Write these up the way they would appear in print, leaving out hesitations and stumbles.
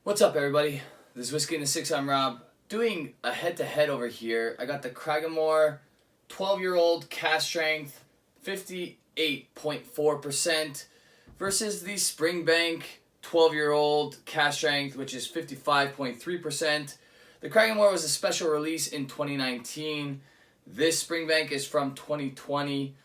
What's up, everybody? This is Whiskey in the Six. I'm Rob. Doing a head-to-head over here. I got the Cragganmore 12-year-old cask strength, 58.4% versus the Springbank 12-year-old cask strength, which is 55.3%. The Cragganmore was a special release in 2019. This Springbank is from 2020.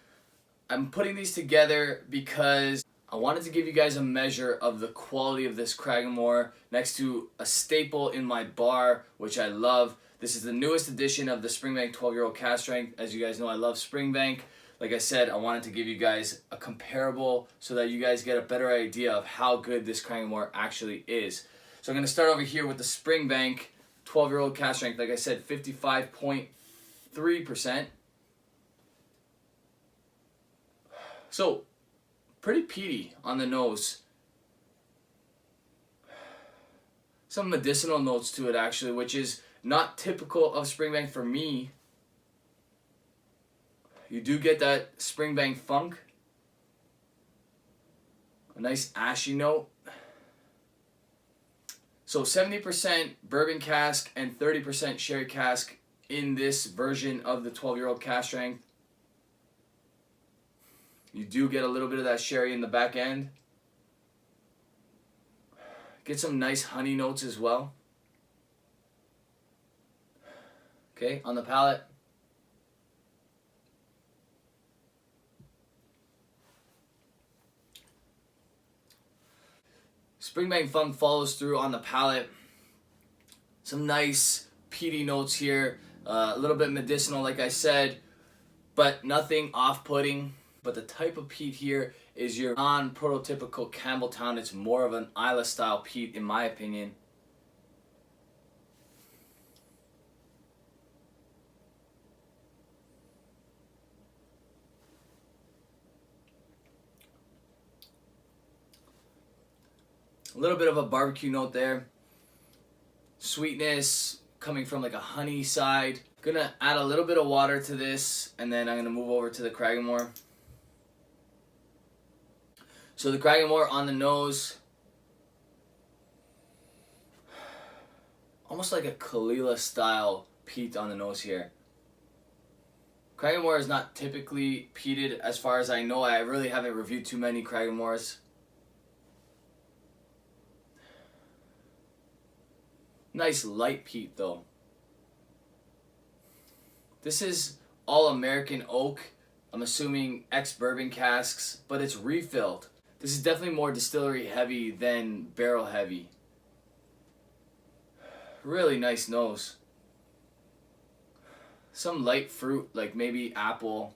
I'm putting these together because I wanted to give you guys a measure of the quality of this Cragganmore next to a staple in my bar, which I love. This is the newest edition of the Springbank 12-year-old cask strength. As you guys know, I love Springbank. Like I said, I wanted to give you guys a comparable so that you guys get a better idea of how good this Cragganmore actually is. So I'm going to start over here with the Springbank 12-year-old cask strength. Like I said, 55.3%. So, pretty peaty on the nose. Some medicinal notes to it actually, which is not typical of Springbank for me. You do get that Springbank funk. A nice ashy note. So 70% bourbon cask and 30% sherry cask in this version of the 12-year-old cask strength. You do get a little bit of that sherry in the back end. Get some nice honey notes as well. Okay, on the palate. Springbank Funk follows through on the palate. Some nice peaty notes here. A little bit medicinal, like I said, but nothing off-putting. But the type of peat here is your non-prototypical Campbelltown. It's more of an Islay style peat in my opinion. A little bit of a barbecue note there. Sweetness coming from like a honey side. Gonna add a little bit of water to this and then I'm gonna move over to the Cragganmore. So the Cragganmore on the nose, almost like a Kalila style peat on the nose here. Cragganmore is not typically peated as far as I know. I really haven't reviewed too many Cragganmores. Nice light peat though. This is all American oak. I'm assuming ex-bourbon casks, but it's refilled. This is definitely more distillery heavy than barrel heavy. Really nice nose. Some light fruit, like maybe apple.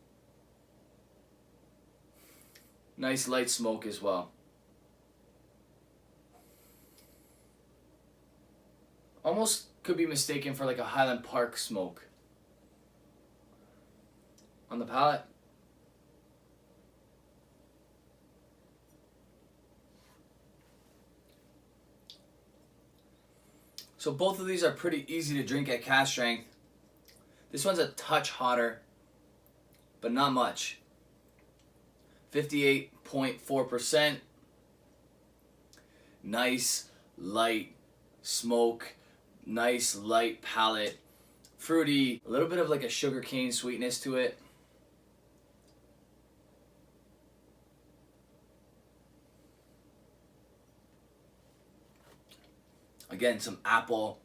Nice light smoke as well. Almost could be mistaken for like a Highland Park smoke. On the palate. So both of these are pretty easy to drink at cask strength. This one's a touch hotter, but not much. 58.4%. Nice light smoke, nice light palate, fruity, a little bit of like a sugarcane sweetness to it. Again, some apple.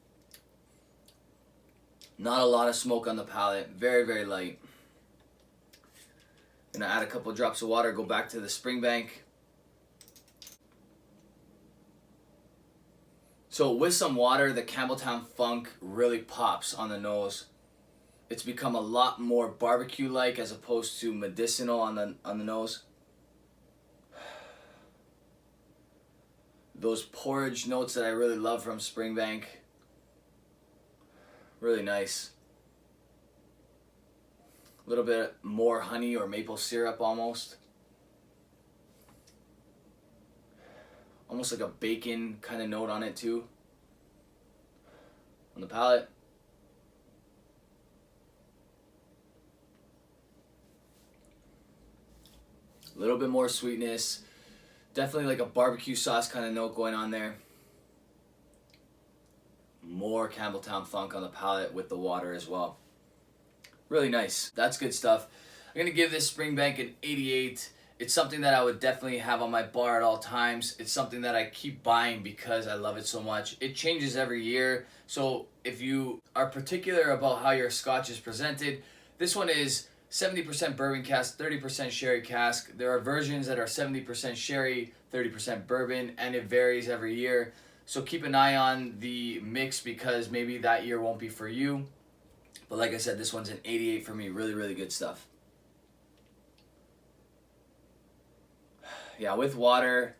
Not a lot of smoke on the palate. Very, very light. Gonna add a couple drops of water, go back to the Springbank. So with some water, the Campbelltown funk really pops on the nose. It's become a lot more barbecue-like as opposed to medicinal on the nose. Those porridge notes that I really love from Springbank. Really nice. A little bit more honey or maple syrup almost. Almost like a bacon kind of note on it too. On the palate. A little bit more sweetness. Definitely like a barbecue sauce kind of note going on there. more Campbelltown funk on the palate with the water as well. Really nice. That's good stuff. I'm going to give this Springbank an 88. It's something that I would definitely have on my bar at all times. It's something that I keep buying because I love it so much. It changes every year. So if you are particular about how your scotch is presented, this one is 70% bourbon cask, 30% sherry cask. There are versions that are 70% sherry, 30% bourbon, and it varies every year. So keep an eye on the mix because maybe that year won't be for you. But like I said, this one's an 88 for me. Really, really good stuff. Yeah, with water,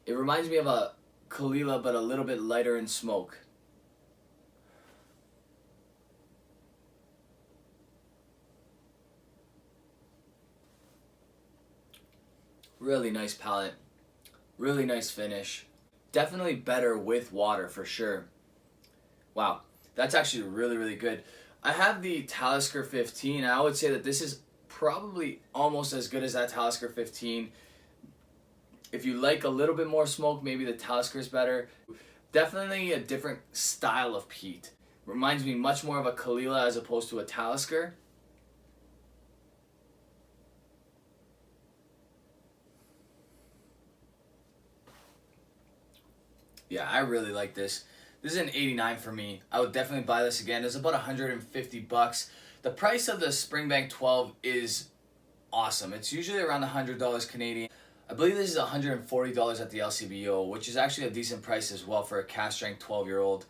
it reminds me of a Kalila, but a little bit lighter in smoke. Really nice palate. Really nice finish. Definitely better with water for sure. Wow, that's actually really, really good. I have the Talisker 15. I would say that this is probably almost as good as that Talisker 15. If you like a little bit more smoke, maybe the Talisker is better. Definitely a different style of peat. Reminds me much more of a Kalila as opposed to a Talisker. Yeah, I really like this. This is an 89 for me. I would definitely buy this again. It's about 150 bucks. The price of the Springbank 12 is awesome. It's usually around $100 Canadian. I believe this is $140 at the LCBO, which is actually a decent price as well for a cask strength 12-year-old.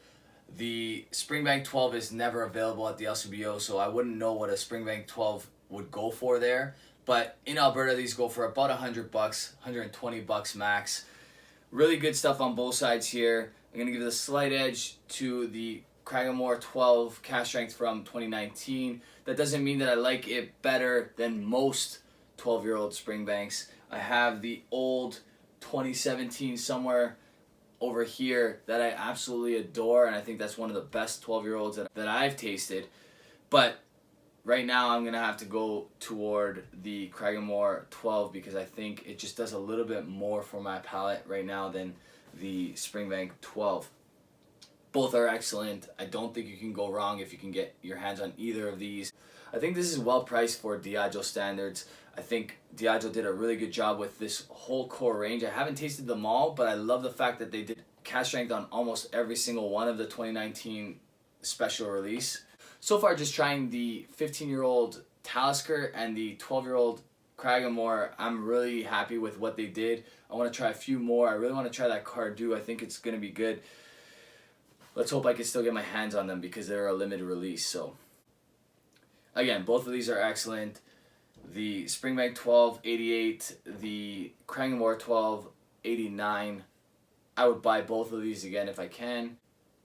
The Springbank 12 is never available at the LCBO, so I wouldn't know what a Springbank 12 would go for there. But in Alberta, these go for about 100 bucks, 120 bucks max. Really good stuff on both sides here. I'm going to give the slight edge to the Cragganmore 12 cask strength from 2019. That doesn't mean that I like it better than most 12-year-old Springbanks. I have the old 2017 somewhere over here that I absolutely adore, and I think that's one of the best 12-year-olds that I've tasted. But right now I'm going to have to go toward the Cragganmore 12 because I think it just does a little bit more for my palate right now than the Springbank 12. Both are excellent. I don't think you can go wrong if you can get your hands on either of these. I think this is well priced for Diageo standards. I think Diageo did a really good job with this whole core range. I haven't tasted them all, but I love the fact that they did cask strength on almost every single one of the 2019 special release. So far, just trying the 15-year-old Talisker and the 12-year-old Cragganmore. I'm really happy with what they did. I want to try a few more. I really want to try that Cardew. I think it's going to be good. Let's hope I can still get my hands on them because they're a limited release. So, again, both of these are excellent. The Springbank 12, 88. The Cragganmore 12, 89. I would buy both of these again if I can.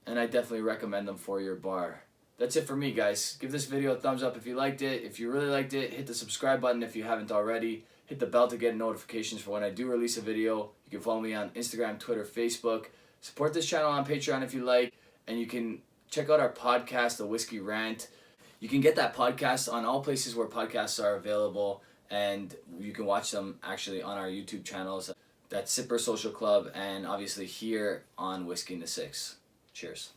And I definitely recommend them for your bar. That's it for me, guys. Give this video a thumbs up if you liked it. If you really liked it, hit the subscribe button if you haven't already. Hit the bell to get notifications for when I do release a video. You can follow me on Instagram, Twitter, Facebook. Support this channel on Patreon if you like. And you can check out our podcast, The Whisky Rant. You can get that podcast on all places where podcasts are available. And you can watch them actually on our YouTube channels. That's Sipper Social Club and obviously here on Whiskey in the Six. Cheers.